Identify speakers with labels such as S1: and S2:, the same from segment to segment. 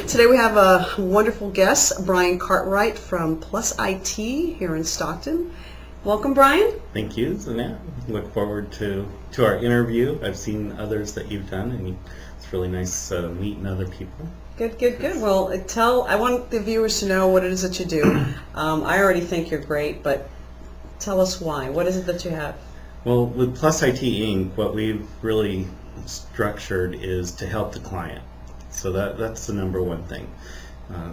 S1: Today we have a wonderful guest, Brion Cartwright from Plus IT here in Stockton. Welcome, Brion.
S2: Thank you, Zanette. Look forward to our interview. I've seen others that you've done, and it's really nice meeting other people.
S1: Good. Well, I want the viewers to know what it is that you do. I already think you're great, but tell us why. What is it that you have?
S2: Well, with Plus IT Inc., what we've really structured is to help the client. So that's the number one thing.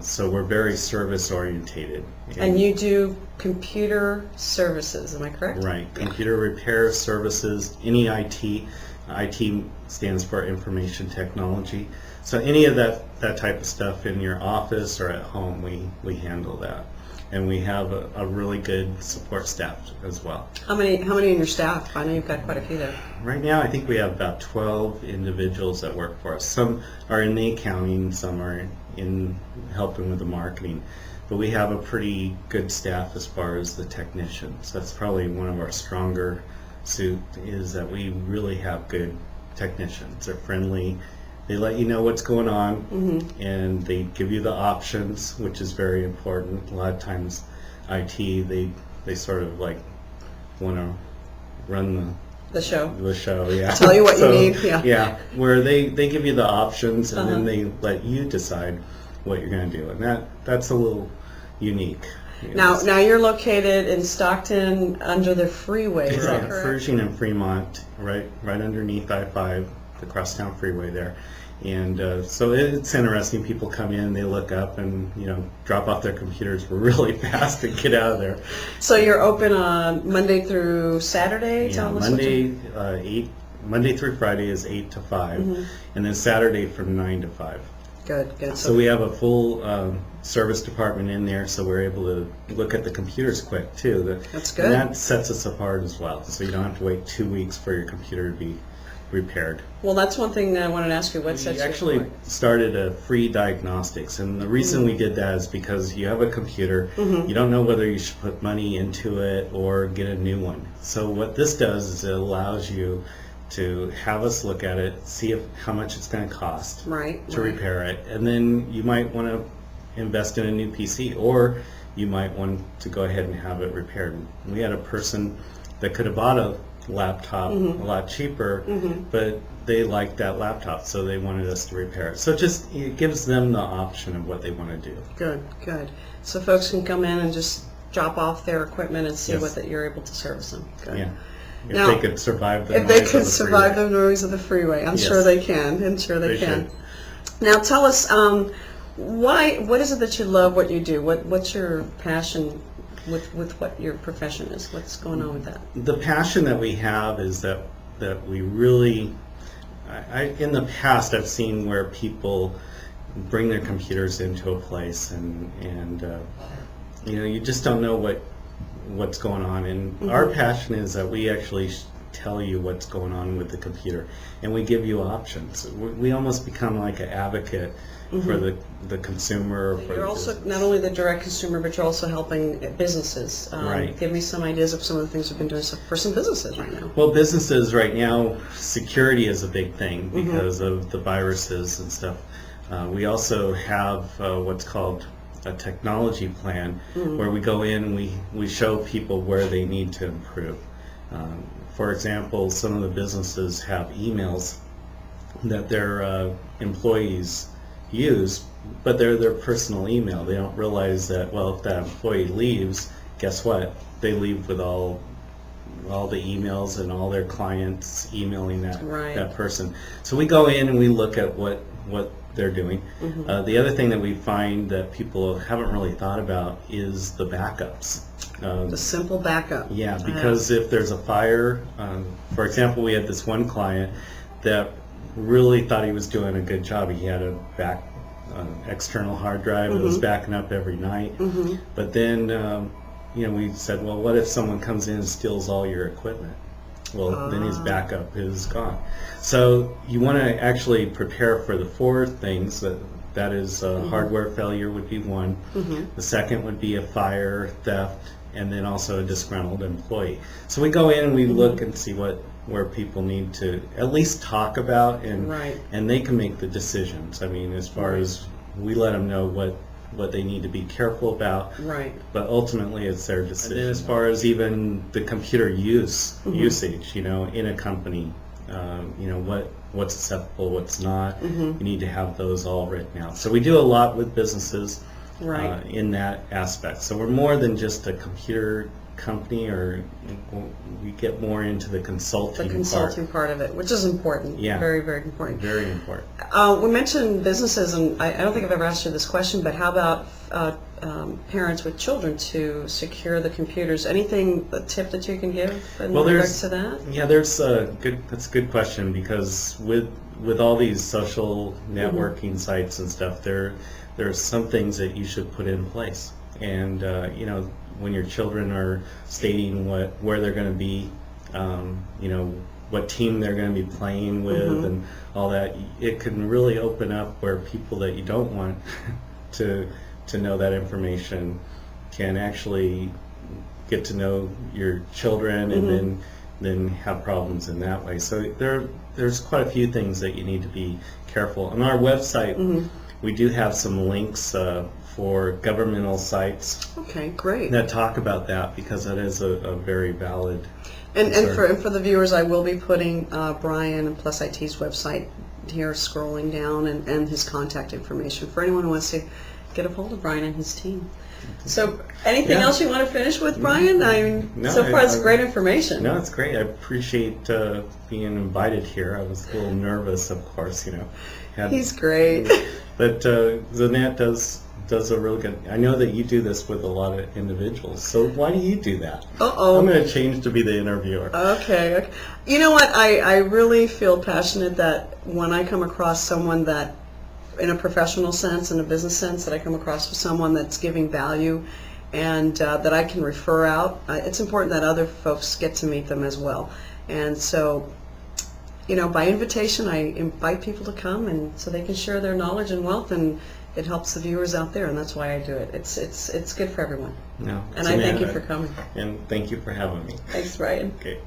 S2: So we're very service orientated.
S1: And you do computer services, am I correct?
S2: Right. Computer repair services, any IT. IT stands for information technology. So any of that type of stuff in your office or at home, we handle that. And we have a really good support staff as well.
S1: How many in your staff? I know you've got quite a few there.
S2: Right now, I think we have about 12 individuals that work for us. Some are in the accounting, some are in helping with the marketing. But we have a pretty good staff as far as the technicians. That's probably one of our stronger suit, is that we really have good technicians. They're friendly. They let you know what's going on, and they give you the options, which is very important. A lot of times, IT, they sort of like want to run
S1: the show.
S2: Yeah.
S1: Tell you what you need.
S2: Yeah. Where they give you the options, and then they let you decide what you're going to do, and that's a little unique.
S1: Now you're located in Stockton under the freeway. Is that correct?
S2: Pershing and Fremont, right underneath I-5. The crosstown freeway there, and so it's interesting. People come in, they look up, and drop off their computers really fast and get out of there.
S1: So you're open on Monday through Saturday.
S2: Yeah, Monday through Friday is 8 to 5, and then Saturday from 9 to 5.
S1: Good.
S2: So we have a full service department in there, so we're able to look at the computers quick too.
S1: That's good.
S2: And that sets us apart as well. So you don't have to wait 2 weeks for your computer to be repaired.
S1: Well, that's one thing that I wanted to ask you. What sets you apart?
S2: We actually started a free diagnostics, and the reason we did that is because you have a computer, you don't know whether you should put money into it or get a new one. So what this does is it allows you to have us look at it, see how much it's going to cost to repair it, and then you might want to invest in a new PC, or you might want to go ahead and have it repaired. We had a person that could have bought a laptop a lot cheaper, but they liked that laptop, so they wanted us to repair it. So it gives them the option of what they want to do.
S1: Good. So folks can come in and just drop off their equipment and see what you're able to service them. Good.
S2: Yeah. If they could survive the
S1: noise of the freeway. I'm sure they can. They can. Now tell us, what is it that you love what you do? What's your passion with what your profession is? What's going on with that?
S2: The passion that we have is that we really, in the past I've seen where people bring their computers into a place and you just don't know what's going on, and our passion is that we actually tell you what's going on with the computer, and we give you options. We almost become like an advocate for the consumer.
S1: You're also not only the direct consumer, but you're also helping businesses. Give me some ideas of some of the things you've been doing for some businesses right now.
S2: Well, businesses right now, security is a big thing because of the viruses and stuff. We also have what's called a technology plan, where we go in and we show people where they need to improve. For example, some of the businesses have emails that their employees use, but they're their personal email. They don't realize that, well, if that employee leaves, guess what? They leave with all the emails and all their clients emailing that person. So we go in and we look at what they're doing. The other thing that we find that people haven't really thought about is the backups.
S1: The simple backup.
S2: Yeah, because if there's a fire, for example, we had this one client that really thought he was doing a good job. He had a external hard drive that was backing up every night. But then, we said, well, what if someone comes in and steals all your equipment? Well, then his backup is gone. So you want to actually prepare for the four things. That is hardware failure would be one. The second would be a fire, theft, and then also a disgruntled employee. So we go in and we look and see where people need to at least talk about, and they can make the decisions. I mean, as far as we let them know what they need to be careful about.
S1: Right.
S2: But ultimately, it's their decision. And then as far as even the computer usage, in a company, what's acceptable, what's not. You need to have those all written out. So we do a lot with businesses in that aspect. So we're more than just a computer company, or we get more into the consulting
S1: part of it, which is important.
S2: Yeah.
S1: Very, very important.
S2: Very important.
S1: We mentioned businesses, and I don't think I've ever asked you this question, but how about parents with children to secure the computers? Anything, a tip that you can give in regards to that?
S2: Yeah, that's a good question, because with all these social networking sites and stuff, there are some things that you should put in place. And when your children are stating where they're going to be, what team they're going to be playing with, and all that, it can really open up where people that you don't want to know that information can actually get to know your children, and then have problems in that way. So there's quite a few things that you need to be careful. On our website, we do have some links for governmental sites.
S1: Okay, great.
S2: That talk about that, because that is a very valid
S1: And for the viewers, I will be putting Brion and Plus IT's website here, scrolling down, and his contact information for anyone who wants to get a hold of Brion and his team. So, anything else you want to finish with, Brion? So far it's great information.
S2: No, it's great. I appreciate being invited here. I was a little nervous, of course,
S1: He's great.
S2: But Zanette does a really good. I know that you do this with a lot of individuals. So why do you do that? I'm going to change to be the interviewer. Okay.
S1: You know what? I really feel passionate that when I come across someone that, in a professional sense, in a business sense, that I come across with someone that's giving value, and that I can refer out, it's important that other folks get to meet them as well. And so, by invitation, I invite people to come, and so they can share their knowledge and wealth, and it helps the viewers out there, and that's why I do it. It's good for everyone.
S2: No,
S1: and I thank you for coming.
S2: And thank you for having me.
S1: Thanks, Brion.
S2: Okay.